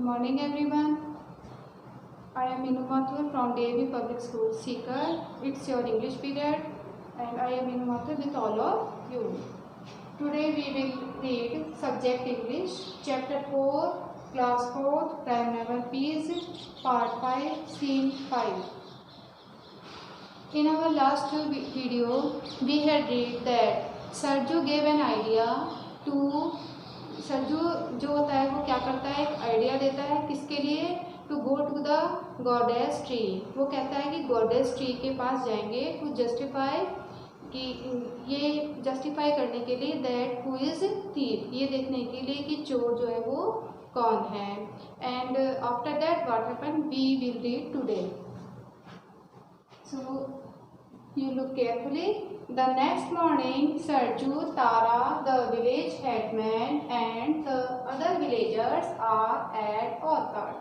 morning everyone. I am Meenu Mathur from DAV Public School Seeker. It's your English period and I am Meenu Mathur with all of you. Today we will read Subject English, Chapter 4, Class 4, Prime Level Ps, Part 5, Scene 5. In our last video, we had read that Sarju gave an idea to Sarju जो होता है वो क्या करता है, एक idea देता है किसके लिए, to go to the goddess tree. वो कहता है कि गॉडेस ट्री के पास जाएंगे टू जस्टिफाई, कि ये जस्टिफाई करने के लिए दैट हु इज थीफ, ये देखने के लिए कि चोर जो है वो कौन है। And after that what happen we will read today. So you look carefully. The next morning, Sarju, Tara, the village headman and the other villagers are at orchard.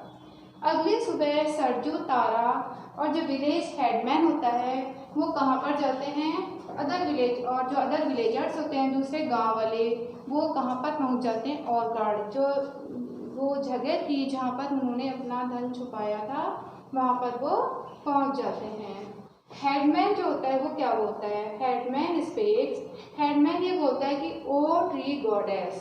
अगली सुबह सरजू, तारा और जो विलेज हेडमैन होता है वो कहाँ पर जाते हैं, अदर विलेज, और जो अदर विलेजर्स होते हैं दूसरे गांव वाले वो कहाँ पर पहुँच जाते हैं, ऑर्चर्ड, जो वो जगह थी जहाँ पर उन्होंने अपना धन छुपाया था वहाँ पर वो पहुँच जाते हैं। हेडमैन जो होता है वो क्या बोलता है, हेडमैन स्पीक्स, हेडमैन ये बोलता है कि ओ ट्री गॉडेस।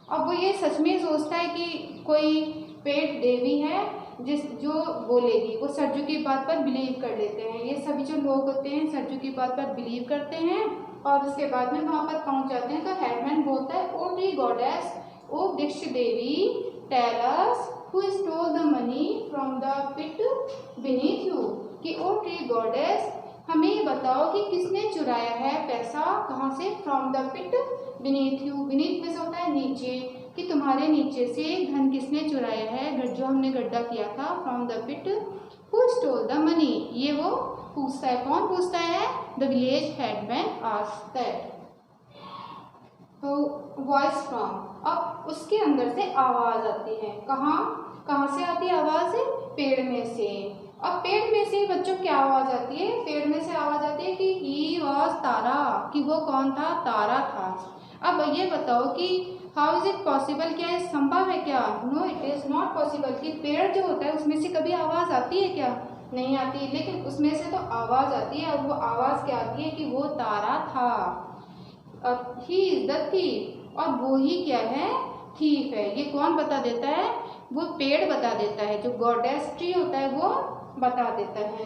अब वो ये सच में सोचता है कि कोई पेट देवी है जो बोलेगी, वो सरजू की बात पर बिलीव कर लेते हैं। ये सभी जो लोग होते हैं सरजू की बात पर बिलीव करते हैं और उसके बाद में वहाँ पर पहुँच जाते हैं। तो हेडमैन बोलता है ओ ट्री गॉडेस, ओ वृक्ष देवी, tell us who stole the money from the pit beneath you, कि ओ ट्री गॉडेस हमें बताओ कि किसने चुराया है पैसा, कहाँ से, from the pit beneath you, beneath में से होता है नीचे, कि तुम्हारे नीचे से धन किसने चुराया है, जो हमने गड्ढा किया था, from the pit who stole the money, ये वो पूछता है। कौन पूछता है, the village headman asked that. तो वॉइस फ्रॉम, अब उसके अंदर से आवाज आती है, कहाँ से आती है आवाज, पेड़ में से। अब पेड़ में से बच्चों क्या आवाज आती है, पेड़ में से आवाज आती है कि ही वॉज तारा, कि वो कौन था, तारा था। अब ये बताओ कि हाउ इज इट पॉसिबल, क्या ये संभव है क्या, no it is not possible, कि पेड़ जो होता है उसमें से कभी आवाज आती है क्या, नहीं आती, लेकिन उसमें से तो आवाज आती है। और वो आवाज क्या आती है कि वो तारा था। अब ही इज द थीफ, और वो ही क्या है, थीफ है। ये कौन बता देता है, वो पेड़ बता देता है, जो गॉडेस ट्री होता है वो बता देता है।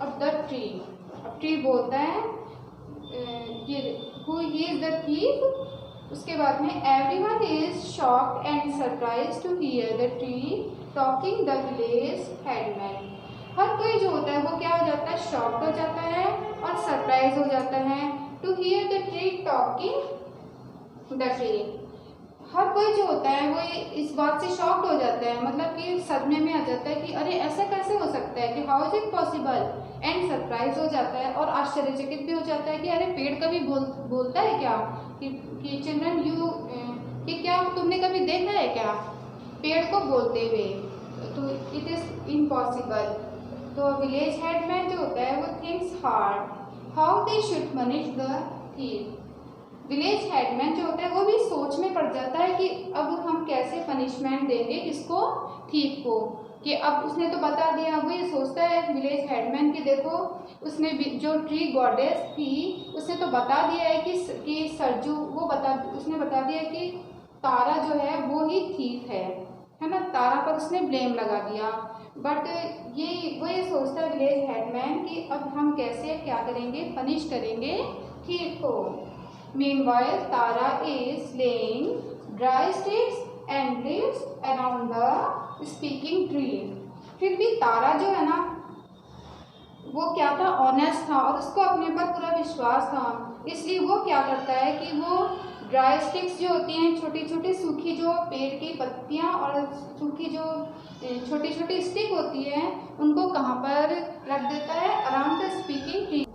अब द ट्री, अब ट्री बोलता है हु इज द थीफ। उसके बाद में everyone is shocked and surprise to hear the tree talking the village headman. हर कोई जो होता है वो क्या हो जाता है, शॉक्ड हो जाता है और सरप्राइज हो जाता है, to hear the tree talking the tree. हर कोई जो होता है वो इस बात से शॉक्ड हो जाता है, मतलब कि सदमे में आ जाता है कि अरे ऐसा कैसे हो सकता है, कि how is it possible, and surprise हो जाता है और आश्चर्यचकित भी हो जाता है कि अरे पेड़ कभी बोलता है क्या, कि चिल्ड्रन यू, कि क्या तुमने कभी देखा है क्या पेड़ को बोलते हुए, तो इट इज इम्पॉसिबल। तो विलेज हेडमैन जो होता है वो thinks hard how they should manage the thief. Village headman जो होता है वो भी सोच में पड़ जाता है कि अब हम कैसे पनिशमेंट देंगे किसको, थीफ को, कि अब उसने तो बता दिया। वो ये सोचता है विलेज हेडमैन कि देखो उसने जो ट्री गॉडेस थी उसने तो बता दिया है कि सरजू, उसने बता दिया कि तारा जो है वो ही थीफ है ना, तारा पर उसने ब्लेम लगा दिया। बट वो ये सोचता है विलेज हेडमैन कि अब हम कैसे क्या करेंगे, पनिश करेंगे थीफ को। Meanwhile, Tara is laying dry sticks and leaves around the speaking tree. फिर भी तारा जो है ना वो क्या था, ऑनेस्ट था और उसको अपने पर पूरा विश्वास था, इसलिए वो क्या करता है कि वो ड्राई स्टिक्स जो होती हैं, छोटी छोटी सूखी जो पेड़ की पत्तियां और सूखी जो छोटी छोटी स्टिक होती है उनको कहाँ पर रख देता है, around the speaking tree.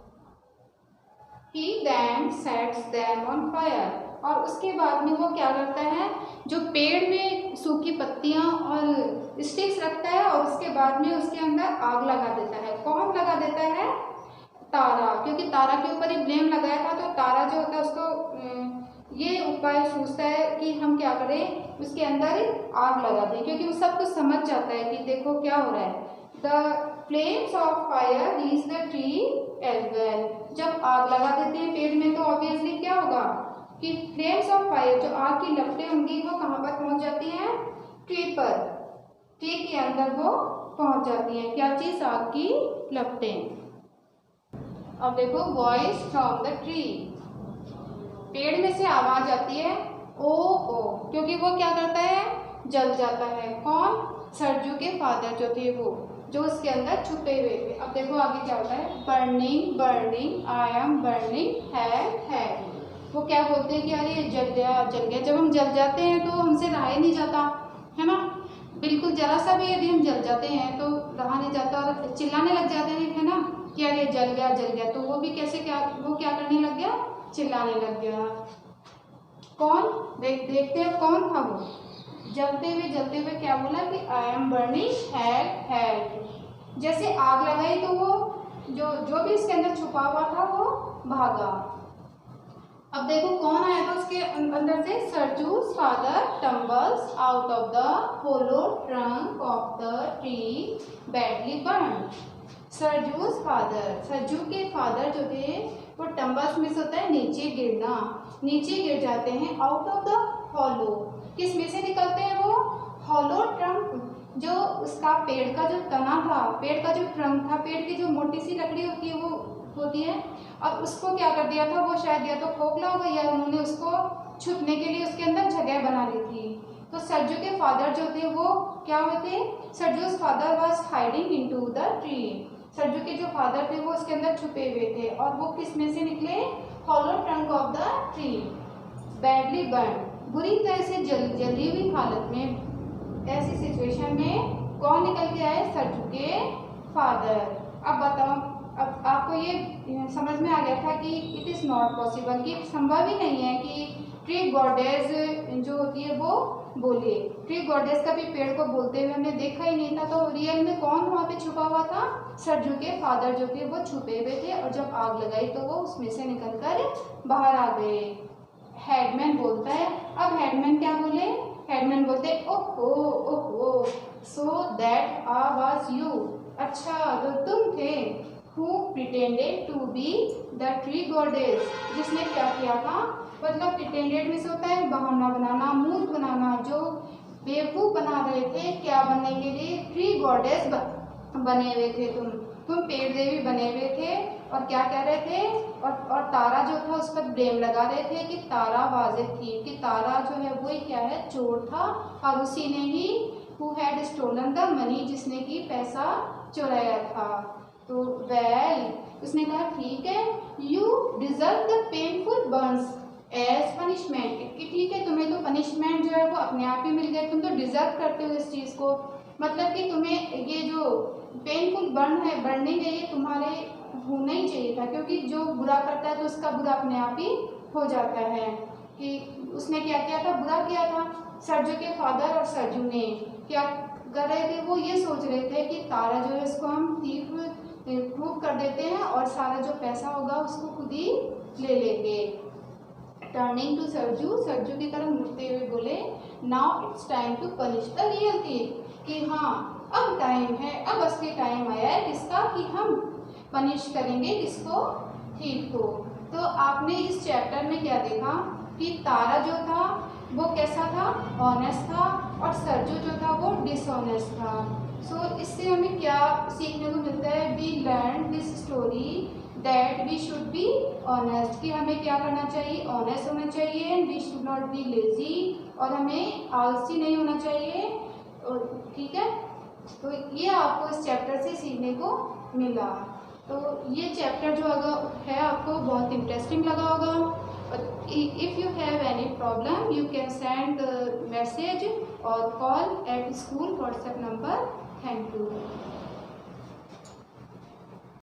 He then sets them on fire, और उसके बाद में वो क्या करता है, जो पेड़ में सूखी पत्तियां और स्टिक्स रखता है और उसके बाद में उसके अंदर आग लगा देता है। कौन लगा देता है, तारा, क्योंकि तारा के ऊपर ही ब्लेम लगाया था। तो तारा जो होता है उसको ये उपाय सोचता है कि हम क्या करें, उसके अंदर आग लगा दें, क्योंकि वो सब कुछ समझ जाता है कि देखो क्या हो रहा है। The flames of fire reach the tree as well. जब आग लगा देते हैं पेड़ में तो ऑब्वियसली क्या होगा कि फ्लेम्स ऑफ फायर, जो आग की लपटें होंगी वो कहाँ पर पहुंच जाती हैं, ट्री पर, ट्री के अंदर वो पहुंच जाती हैं। क्या चीज, आग की लपटें। अब देखो वॉइस फ्रॉम द ट्री, पेड़ में से आवाज आती है ओ ओ, क्योंकि वो क्या करता है, जल जाता है। कौन, सरजू के फादर जो थे वो, जो उसके अंदर छुपे हुए थे। अब देखो आगे क्या होता है, burning burning I am burning है। वो क्या बोलते हैं कि अरे जल गया जल गया। जब हम जल जाते हैं तो हमसे रहा ही नहीं जाता है ना, बिल्कुल जरा सा भी यदि हम जल जाते हैं तो रहा नहीं जाता और चिल्लाने लग जाते हैं, है ना, कि अरे जल गया। तो वो भी कैसे, वो क्या करने लग गया, चिल्लाने लग गया। कौन, देखते हैं कौन था वो, जलते हुए क्या बोला कि आई एम बर्निंग हेल्प। जैसे आग लगाई तो वो जो भी उसके अंदर छुपा हुआ था वो भागा। अब देखो कौन आया था उसके अंदर से, Sarju's father tumbles out of the hollow trunk of the tree badly burn. Sarju's father, Sarju के फादर जो थे वो टम्बल्स में से होता है नीचे गिरना, नीचे गिर जाते हैं। आउट ऑफ द होलो, किस में से निकलते हैं वो, होलो ट्रंक, जो उसका पेड़ का जो तना था, पेड़ का जो ट्रंक था, पेड़ की जो मोटी सी लकड़ी होती है वो होती है, और उसको क्या कर दिया था, वो शायद या तो खोखला होगा या उन्होंने उसको छुपने के लिए उसके अंदर जगह बना ली थी। तो सरजू के फादर जो थे वो क्या हुए थे, Sarju's father was hiding into the tree. Sarju के जो फादर थे वो उसके अंदर छुपे हुए थे, और वो किस में से निकले, hollow trunk of the tree badly burn, बुरी तरह से जली हुई हालत में। ऐसी सिचुएशन में कौन निकल के आए, सरजू के फादर। अब बताओ, अब आपको ये समझ में आ गया था कि इट इज़ नॉट पॉसिबल, कि संभव ही नहीं है कि ट्री गॉडेस जो होती है वो बोले। ट्री गॉडेस कभी पेड़ को बोलते हुए हमने देखा ही नहीं था, तो रियल में कौन वहाँ पे छुपा हुआ था, सरजू के फादर जो थे वो छुपे हुए थे, और जब आग लगाई तो वो उसमें से निकलकर बाहर आ गए। हेडमैन बोलता है, अब हेडमैन क्या बोले, हेडमैन बोलते ओहो ओहो, सो दैट वाज यू, अच्छा तो तुम थे, who pretended to be the tree goddess, जिसने क्या किया था, मतलब pretended में से होता है बहाना बनाना, मूर्ख बनाना, जो बेवकूफ बना रहे थे क्या बनने के लिए, ट्री गॉडेस बने हुए थे तुम पेड़ देवी बने हुए थे, और क्या कह रहे थे, और तारा जो था उस पर ब्लेम लगा रहे थे कि तारा वाजिब थी, कि तारा जो है वही क्या है, चोर था, और उसी ने ही who had stolen the money, जिसने कि पैसा चुराया था। तो वेल उसने कहा ठीक है, you deserve the painful burns as punishment, कि ठीक है तुम्हें तो पनिशमेंट जो है वो अपने आप ही मिल गए, तुम तो डिजर्व करते हो इस चीज़ को, मतलब कि तुम्हें ये जो पेनफुल बर्न है, बर्निंग है, ये तुम्हारे होना ही चाहिए था, क्योंकि जो बुरा करता है तो उसका बुरा अपने आप ही हो जाता है। कि उसने क्या किया था, बुरा किया था। सरजू के फादर और सरजू ने क्या कर रहे थे, वो ये सोच रहे थे कि तारा जो है इसको हम थीफ प्रूव कर देते हैं और सारा जो पैसा होगा उसको खुद ही ले लेंगे। टर्निंग टू सरजू, सरजू की तरफ मुड़ते हुए बोले, now it's time to punish the real thief, कि हाँ अब टाइम है, अब असली टाइम आया है किसका, कि हम पनिश करेंगे किसको, थीफ को। तो आपने इस चैप्टर में क्या देखा कि तारा जो था वो कैसा था, ऑनेस्ट था, और सरजू जो था वो डिसऑनेस्ट था। सो इससे हमें क्या सीखने को मिलता है, we learn this story that we should be honest, कि हमें क्या करना चाहिए, ऑनेस्ट होना चाहिए, we should not be lazy, और हमें आलसी नहीं होना चाहिए, ठीक है। तो ये आपको इस चैप्टर से सीखने को मिला। तो ये चैप्टर जो अगर है आपको बहुत इंटरेस्टिंग लगा होगा। If you have any problem, you can send message or call at school WhatsApp number. Thank you.